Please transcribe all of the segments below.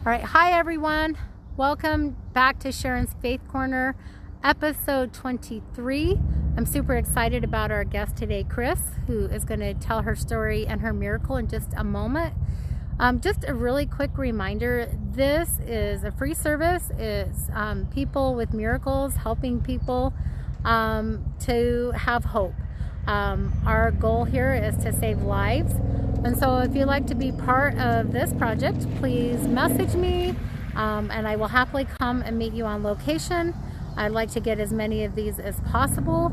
All right, hi everyone. Welcome back to Sharon's Faith Corner, episode 23. I'm super excited about our guest today, Chris, who is going to tell her story and her miracle in just a moment. Just a really quick reminder, this is a free service. It's people with miracles, helping people to have hope. Our goal here is to save lives. And so if you'd like to be part of this project, please message me and I will happily come and meet you on location. I'd like to get as many of these as possible.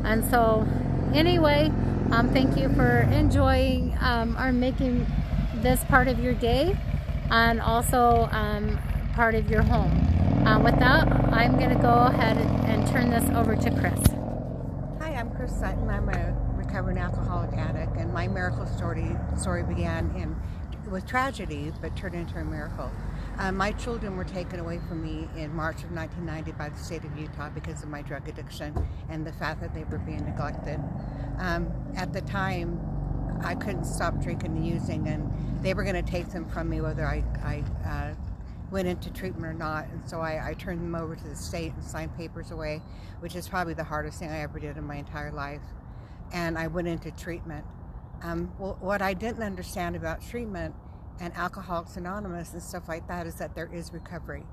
And so anyway, thank you for enjoying or making this part of your day and also part of your home. With that, I'm going to go ahead and turn this over to Chris. Hi, I'm Chris Sutton. I'm a recovering alcoholic addict, and my miracle story began with tragedy, but turned into a miracle. My children were taken away from me in March of 1990 by the state of Utah because of my drug addiction and the fact that they were being neglected. At the time, I couldn't stop drinking and using, and they were going to take them from me whether I went into treatment or not. And so I turned them over to the state and signed papers away, which is probably the hardest thing I ever did in my entire life. And I went into treatment. What I didn't understand about treatment and Alcoholics Anonymous and stuff like that is that there is recovery.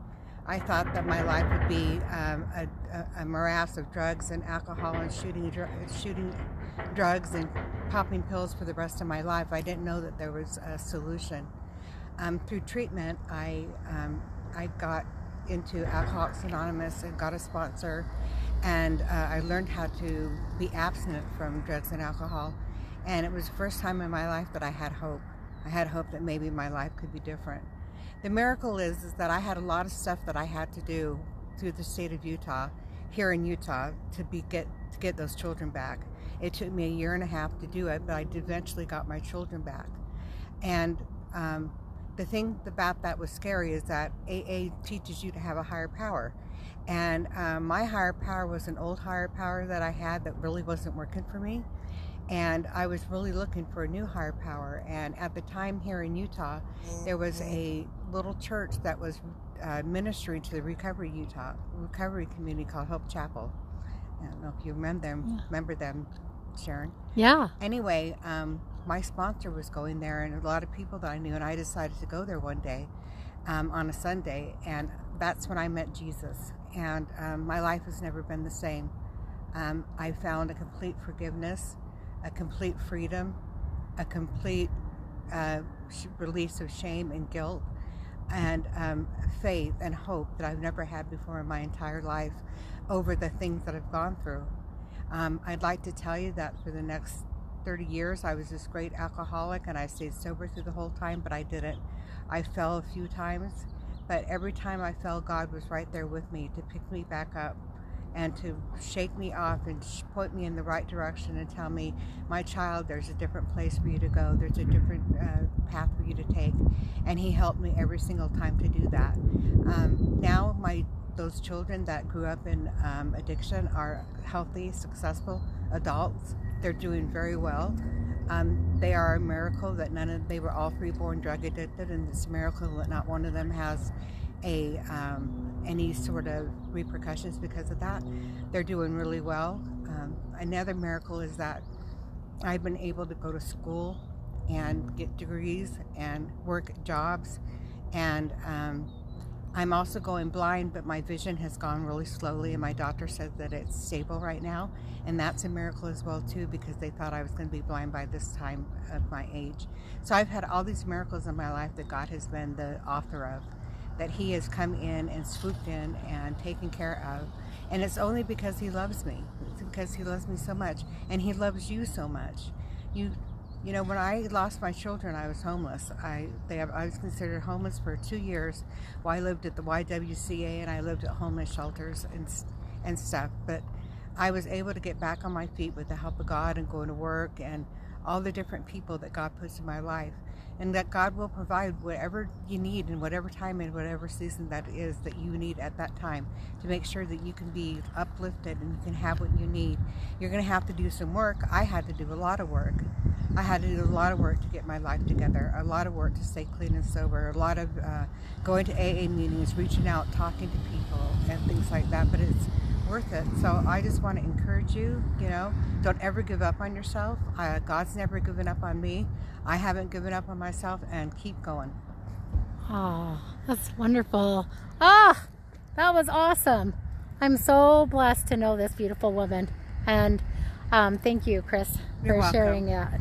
I thought that my life would be a morass of drugs and alcohol and shooting drugs and popping pills for the rest of my life. I didn't know that there was a solution. Through treatment, I got into Alcoholics Anonymous and got a sponsor, and I learned how to be abstinent from drugs and alcohol. And it was the first time in my life that I had hope. I had hope that maybe my life could be different. The miracle is that I had a lot of stuff that I had to do through the state of Utah, here in Utah, to get those children back. It took me 1.5 years to do it, but I eventually got my children back. And the thing about that was scary is that AA teaches you to have a higher power. And my higher power was an old higher power that I had that really wasn't working for me. And I was really looking for a new higher power. And at the time here in Utah, there was a little church that was ministering to the recovery community called Hope Chapel. I don't know if you remember them, Sharon. Yeah. Anyway, my sponsor was going there, and a lot of people that I knew, and I decided to go there one day on a Sunday, and that's when I met Jesus. And my life has never been the same. I found a complete forgiveness, a complete freedom, a complete release of shame and guilt, and faith and hope that I've never had before in my entire life over the things that I've gone through. I'd like to tell you that for the next 30 years I was this great alcoholic, and I stayed sober through the whole time, but I didn't. I fell a few times, but every time I fell, God was right there with me to pick me back up and to shake me off and point me in the right direction and tell me, my child, there's a different place for you to go. There's a different path for you to take. And he helped me every single time to do that. Now those children that grew up in addiction are healthy, successful adults. They're doing very well. They are a miracle that they were all three born drug addicted, and it's a miracle that not one of them has any sort of repercussions because of that. They're doing really well. Another miracle is that I've been able to go to school and get degrees and work at jobs, and I'm also going blind, but my vision has gone really slowly, and my doctor says that it's stable right now, and that's a miracle as well too, because they thought I was going to be blind by this time of my age. So I've had all these miracles in my life that God has been the author of, that he has come in and swooped in and taken care of. And it's only because he loves me. It's because he loves me so much, and he loves you so much. You know, when I lost my children, I was homeless. I was considered homeless for 2 years. Well, I lived at the YWCA, and I lived at homeless shelters and stuff. But I was able to get back on my feet with the help of God and going to work and all the different people that God puts in my life. and that God will provide whatever you need in whatever time and whatever season that is that you need at that time, to make sure that you can be uplifted and you can have what you need. You're going to have to do some work. I had to do a lot of work. I had to do a lot of work to get my life together, a lot of work to stay clean and sober, a lot of going to AA meetings, reaching out, talking to people, and things like that, but it's worth it. So I just want to encourage you, don't ever give up on yourself. God's never given up on me. I haven't given up on myself, and keep going. Oh, that's wonderful. Ah, that was awesome. I'm so blessed to know this beautiful woman. And thank you, Chris, for sharing that.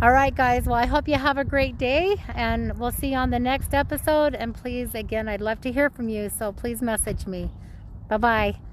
All right, guys. Well, I hope you have a great day, and we'll see you on the next episode. And please, again, I'd love to hear from you, so please message me. Bye-bye.